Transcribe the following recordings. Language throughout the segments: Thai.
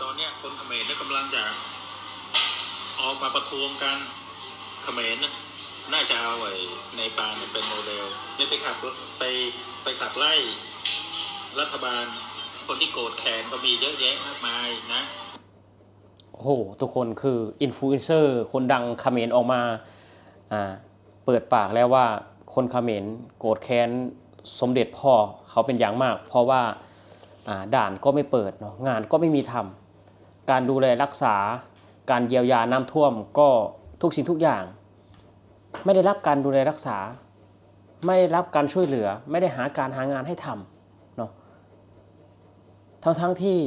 ตอนนี้คนเขมรกำลังจะออกมาประท้วงกันเขมรน่าจะเอาไว้ในปานเป็นโมเดลไม่ไปขับไปขับไล่รัฐบาลคนที่โกรธแค้นก็มีเยอะแยะมากมายนะโอ้โหทุกคนคืออินฟลูเอนเซอร์คนดังเขมรออกมาเปิดปากแล้วว่าคนเขมรโกรธแค้นสมเด็จพ่อเขาเป็นอย่างมากเพราะว่าด่านก็ไม่เปิดเนาะงานก็ไม่มีทำการดูแลรักษาการเยียวยาน้ำท่วมก็ทุกสิ่งทุกอย่างไม่ได้รับการดูแลรักษาไม่ได้รับการช่วยเหลือไม่ได้หางานให้ทำเนาะทั้งที่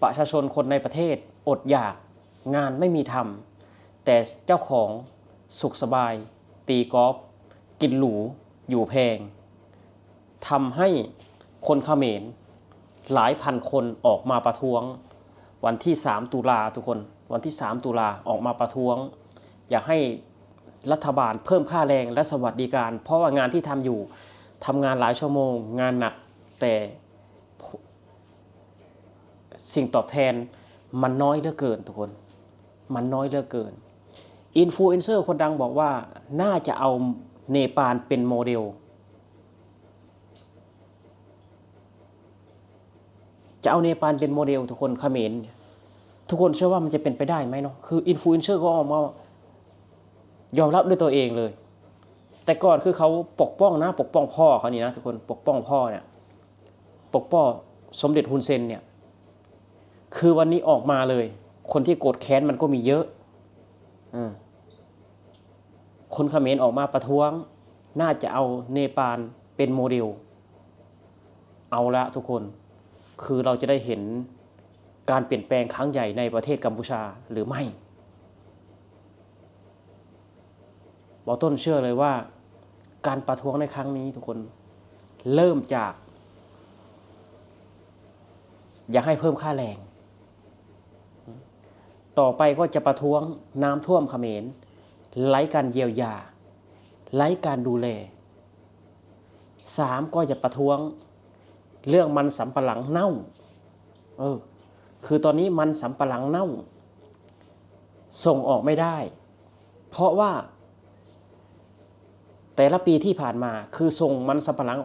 ประชาชนคนในประเทศอดอยากงานไม่มีทำแต่เจ้าของสุขสบายตีกอล์ฟกินหรูอยู่แพงทำให้คนเขมรหลายพันคนออกมาประท้วงวันที่3ตุลาทุกคนวันที่3ตุลาออกมาประท้วงอยากให้รัฐบาลเพิ่มค่าแรงและสวัสดิการเพราะว่างานที่ทำอยู่ทำงานหลายชั่วโมงงานหนักแต่สิ่งตอบแทนมันน้อยเหลือเกินทุกคนมันน้อยเหลือเกินอินฟลูเอนเซอร์คนดังบอกว่าน่าจะเอาเนปาลเป็นโมเดลจะเอาเนปาลเป็นโมเดลทุกคนเขมรทุกคนเชื่อว่ามันจะเป็นไปได้ไหมเนาะคืออินฟลูเอนเซอร์ก็ออกมายอมรับด้วยตัวเองเลยแต่ก่อนคือเขาปกป้องนะปกป้องพ่อเขานี่นะทุกคนปกป้องพ่อเนี่ยปกป้องสมเด็จฮุนเซนเนี่ยคือวันนี้ออกมาเลยคนที่โกรธแค้นมันก็มีเยอะคนเขมรออกมาประท้วงน่าจะเอาเนปาลเป็นโมเดลเอาละทุกคนคือเราจะได้เห็นการเปลี่ยนแปลงครั้งใหญ่ในประเทศกัมพูชาหรือไม่บอต้นเชื่อเลยว่าการประท้วงในครั้งนี้ทุกคนเริ่มจากอยากให้เพิ่มค่าแรงต่อไปก็จะประท้วงน้ำท่วมเขมรไร้การเยียวยาไร้การดูแล3ก็จะประท้วงเรื่องมันสำปะหลังเน่าคือตอนนี้มันสำปะหลังเน่าส่งออกไม่ได้เพราะว่าแต่ละปีที่ผ่านมาคือส่งมันสำปะหลัง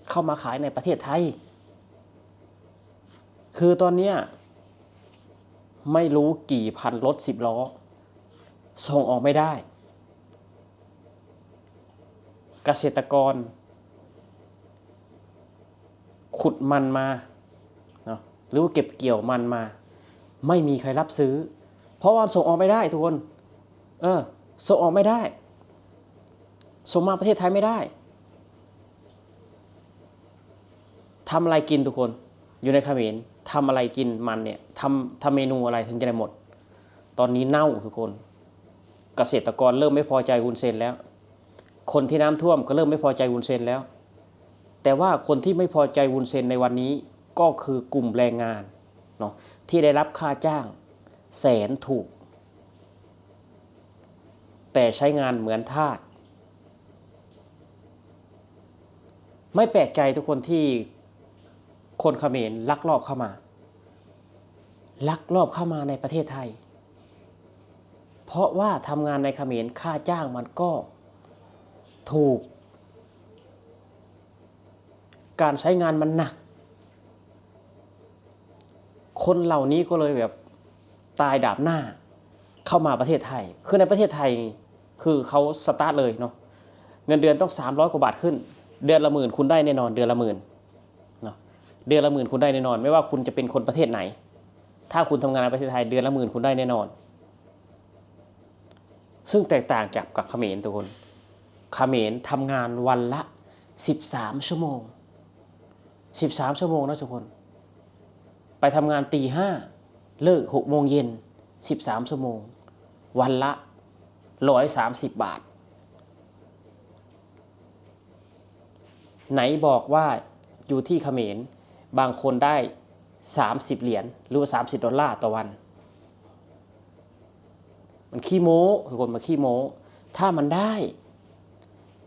เข้ามาขายในประเทศไทยคือตอนนี้ไม่รู้กี่พันรถ10 ล้อส่งออกไม่ได้เกษตรกรขุดมันมาหรือว่าเก็บเกี่ยวมันมาไม่มีใครรับซื้อเพราะว่าส่งออกไม่ได้ทุกคนส่งออกไม่ได้ส่งมาประเทศไทยไม่ได้ทำอะไรกินทุกคนอยู่ในเขมรทำอะไรกินมันเนี่ยทำเมนูอะไรถึงจะได้หมดตอนนี้เน่าทุกคนเกษตรกรเริ่มไม่พอใจฮุนเซนแล้วคนที่น้ำท่วมก็เริ่มไม่พอใจฮุนเซนแล้วแต่ว่าคนที่ไม่พอใจฮุนเซนในวันนี้ก็คือกลุ่มแรงงานเนาะที่ได้รับค่าจ้างแสนถูกแต่ใช้งานเหมือนทาสไม่แปลกใจทุกคนที่คนเขมรลักลอบเข้ามาในประเทศไทยเพราะว่าทำงานในเขมรค่าจ้างมันก็ถูกการใช้งานมันหนักคนเหล่านี้ก็เลยแบบตายดาบหน้าเข้ามาประเทศไทยคือในประเทศไทยคือเขาสตาร์ทเลยเนาะเงินเดือนต้อง300 กว่าบาทขึ้นเดือนละหมื่นคุณได้แน่นอนเดือนละหมื่นเนาะเดือนละหมื่นคุณได้แน่นอนไม่ว่าคุณจะเป็นคนประเทศไหนถ้าคุณทำงานในประเทศไทยเดือนละหมื่นคุณได้แน่นอนซึ่งแตกต่างจากกับเขมรทุกคนเขมรทำงานวันละ13 ชั่วโมง13 ชั่วโมงนะทุกคนไปทำงานตี 5เลิก6 โมงเย็น13 ชั่วโมงวันละ130 บาทไหนบอกว่าอยู่ที่เขมรบางคนได้30 เหรียญหรือว่า$30ต่อวันมันขี้โม้ทุกคนมันขี้โม้ถ้ามันได้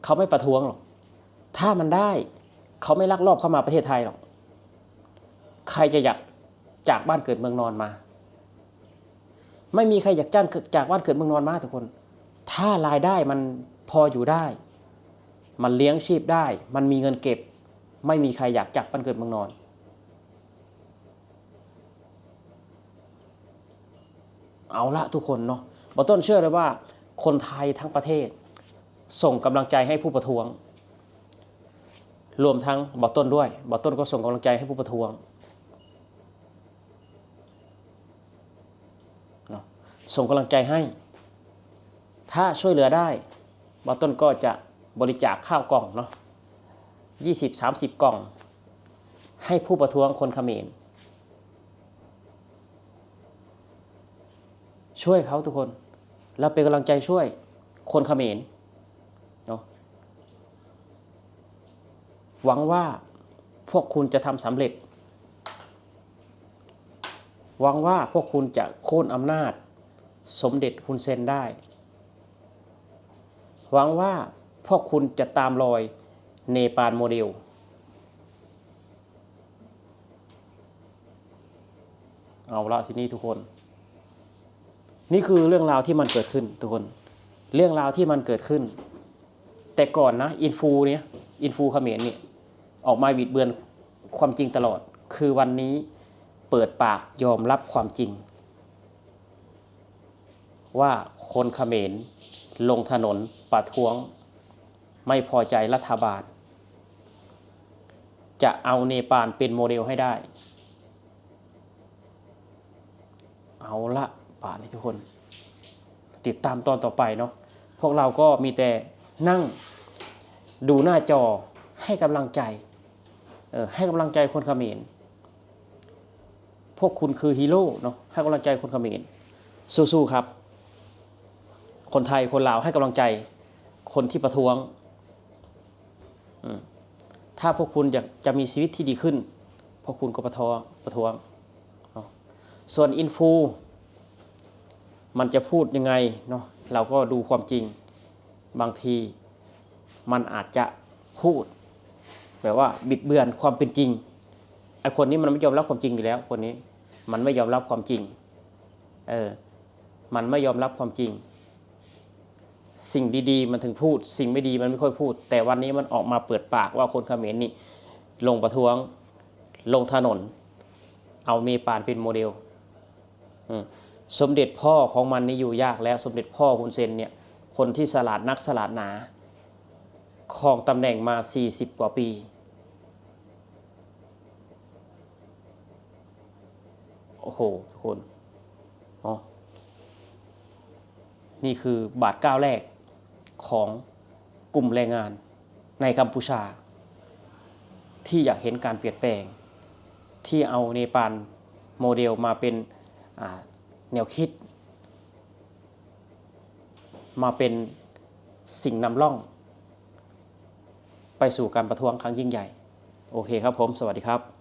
เขาไม่ประท้วงหรอกถ้ามันได้เขาไม่ลักลอบเข้ามาประเทศไทยหรอกใครจะอยาก จากบ้านเกิดเมืองนอนมา ไม่มีใครอยากจ้างจากบ้านเกิดเมืองนอนมาทุกคนถ้ารายได้มันพออยู่ได้มันเลี้ยงชีพได้มันมีเงินเก็บไม่มีใครอยากจากบ้านเกิดเมืองนอนเอาละทุกคนเนาะบอต้นเชื่อเลยว่าคนไทยทั้งประเทศส่งกำลังใจให้ผู้ประท้วงรวมทั้งบอต้นด้วยบอต้นก็ส่งกำลังใจให้ผู้ประท้วงเนาะส่งกำลังใจให้ถ้าช่วยเหลือได้บอต้นก็จะบริจาคข้าวกล่องเนาะ20-30 กล่องให้ผู้ประท้วงคนเขมรช่วยเขาทุกคนแล้วเป็นกำลังใจช่วยคนเขมรเนาะหวังว่าพวกคุณจะทำสำเร็จหวังว่าพวกคุณจะโค่นอำนาจสมเด็จฮุนเซนได้หวังว่าพวกคุณจะตามรอยเนปาลโมเดลเอาละทีนี้ทุกคนนี่คือเรื่องราวที่มันเกิดขึ้นทุกคนเรื่องราวที่มันเกิดขึ้นแต่ก่อนนะอินฟูเขมรเนี่ยออกมาบิดเบือนความจริงตลอดคือวันนี้เปิดปากยอมรับความจริงว่าคนเขมรลงถนนประท้วงไม่พอใจรัฐบาลจะเอาเนปาลเป็นโมเดลให้ได้เอาละป่านี้ทุกคนติดตามตอนต่อไปเนาะพวกเราก็มีแต่นั่งดูหน้าจอให้กำลังใจให้กำลังใจคนเขมรพวกคุณคือฮีโร่เนาะให้กำลังใจคนเขมรสู้ๆครับคนไทยคนลาวให้กำลังใจคนที่ประท้วงถ้าพวกคุณอยากจะมีชีวิตที่ดีขึ้นพวกคุณก็ประท้วงส่วนอินฟูมันจะพูดยังไงเนาะเราก็ดูความจริงบางทีมันอาจจะพูดแบบว่าบิดเบือนความเป็นจริงไอ้คนนี้มันไม่ยอมรับความจริงอยู่แล้วคนนี้มันไม่ยอมรับความจริงมันไม่ยอมรับความจริงสิ่งดีๆมันถึงพูดสิ่งไม่ดีมันไม่ค่อยพูดแต่วันนี้มันออกมาเปิดปากว่าคนเขมรนี่ลงประท้วงลงถนนเอาเนปาลเป็นโมเดลสมเด็จพ่อของมันนี่อยู่ยากแล้วสมเด็จพ่อฮุนเซนเนี่ยคนที่ฉลาดนักฉลาดหนาครองตำแหน่งมา40 กว่าปีโอ้โหทุกคนนี่คือบาทก้าวแรกของกลุ่มแรงงานในกัมพูชาที่อยากเห็นการเปลี่ยนแปลงที่เอาเนปาลโมเดลมาเป็นแนวคิดมาเป็นสิ่งนำร่องไปสู่การประท้วงครั้งยิ่งใหญ่โอเคครับผมสวัสดีครับ